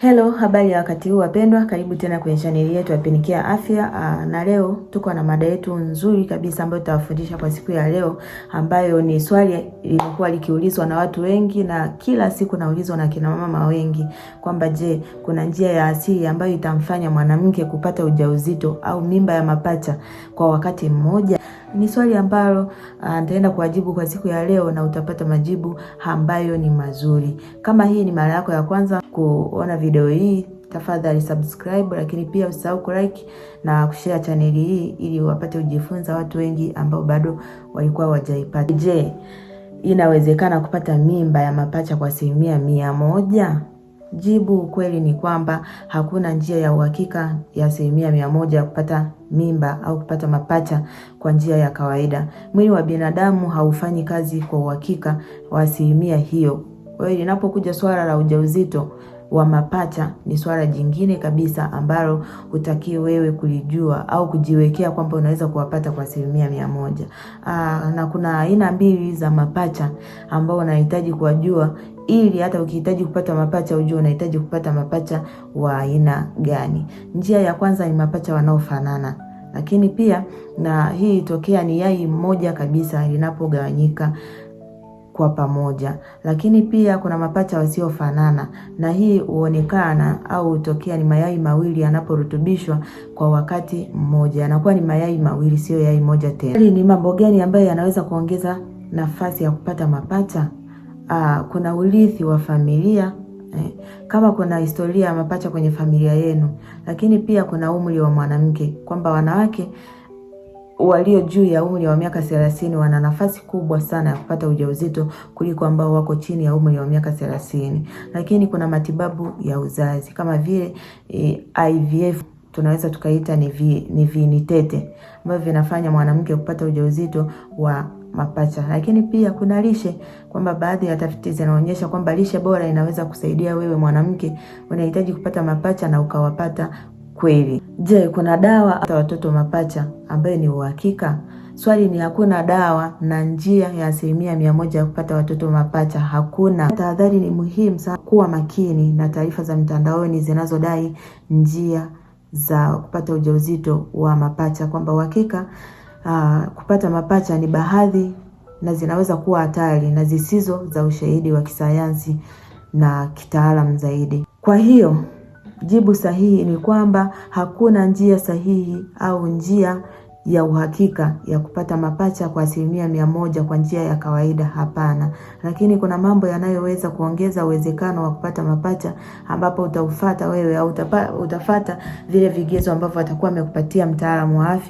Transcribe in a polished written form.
Hello, habari ya wakati huu wapendwa, karibu tena kwenye chaneli yetu ya Penikia Afya. Na leo tuko na mada yetu nzuri kabisa ambayo tutawafundisha kwa siku ya leo, ambayo ni swali lilikuwa likiulizwa na watu wengi na kila siku naulizwa na kina mama wengi kwamba je, kuna njia ya asili ambayo itamfanya mwanamke kupata ujauzito au mimba ya mapacha kwa wakati mmoja? Ni swali ambalo nitaenda kuwajibu kwa siku ya leo na utapata majibu ambayo ni mazuri. Kama hii ni mara yako ya kwanza kuona video hii, tafadhali subscribe, lakini pia usisahau kulike na kushare chaneli hii ili wapate kujifunza watu wengi ambao bado walikuwa hawajaipata. Je, inawezekana kupata mimba ya mapacha kwa 100%? Jibu kweli ni kwamba hakuna njia ya uhakika ya 100% ya kupata mimba au kupata mapacha kwa njia ya kawaida. Mwili wa binadamu haufanyi kazi kwa uhakika wa 100% hiyo. Kwa hiyo linapokuja swala la ujauzito wa mapacha ni swala jingine kabisa ambalo hutaki wewe kulijua au kujiwekea kwamba unaweza kuwapata kwa 100%. Na kuna aina mbili za mapacha ambao unahitaji kuwajua ili hata ukihitaji kupata mapacha ujue unahitaji kupata mapacha wa aina gani. Njia ya kwanza ni mapacha wanaofanana. Lakini pia na hii tokea ni yai moja kabisa linapogawanyika kwa pamoja. Lakini pia kuna mapacha wasiofanana, na hii huonekana au hutokea ni mayai mawili yanaporutubishwa kwa wakati mmoja. Yanakuwa ni mayai mawili, sio yai moja tena. Ni mambo gani ambayo yanaweza kuongeza nafasi ya kupata mapacha? Kuna urithi wa familia, kama kuna historia ya mapacha kwenye familia yenu. Lakini pia kuna umri wa mwanamke, kwamba wanawake walio juu ya umri wa miaka 30 wana nafasi kubwa sana ya kupata ujauzito kuliko ambao wako chini ya umri wa miaka 30. Lakini kuna matibabu ya uzazi kama vile IVF, tunaweza tukaita ni viinitete ambavyo vinafanya mwanamke kupata ujauzito wa mapacha. Lakini pia kuna lishe, kwamba baadhi ya tafiti zinaonyesha kwamba lishe bora inaweza kusaidia wewe mwanamke unahitaji kupata mapacha na ukawapata kweli. Je, kuna dawa hata watoto mapacha ambayo ni uhakika? Swali ni hakuna dawa na njia ya 100% ya kupata watoto mapacha hakuna. Tahadhari ni muhimu sana, kuwa makini na taarifa za mtandaoni zinazodai njia za kupata ujauzito wa mapacha, kwamba uhakika kupata mapacha ni baadhi na zinaweza kuwa hatari na zisizo za ushahidi wa kisayansi na kitaalamu zaidi. Kwa hiyo jibu sahihi ni kwamba hakuna njia sahihi au njia ya uhakika ya kupata mapacha kwa 100% kwa njia ya kawaida, hapana. Lakini kuna mambo yanayoweza kuongeza uwezekano wa kupata mapacha, ambapo utafuata wewe au utafuata vile vigezo ambavyo atakuwa amekupatia mtaalamu wa afya.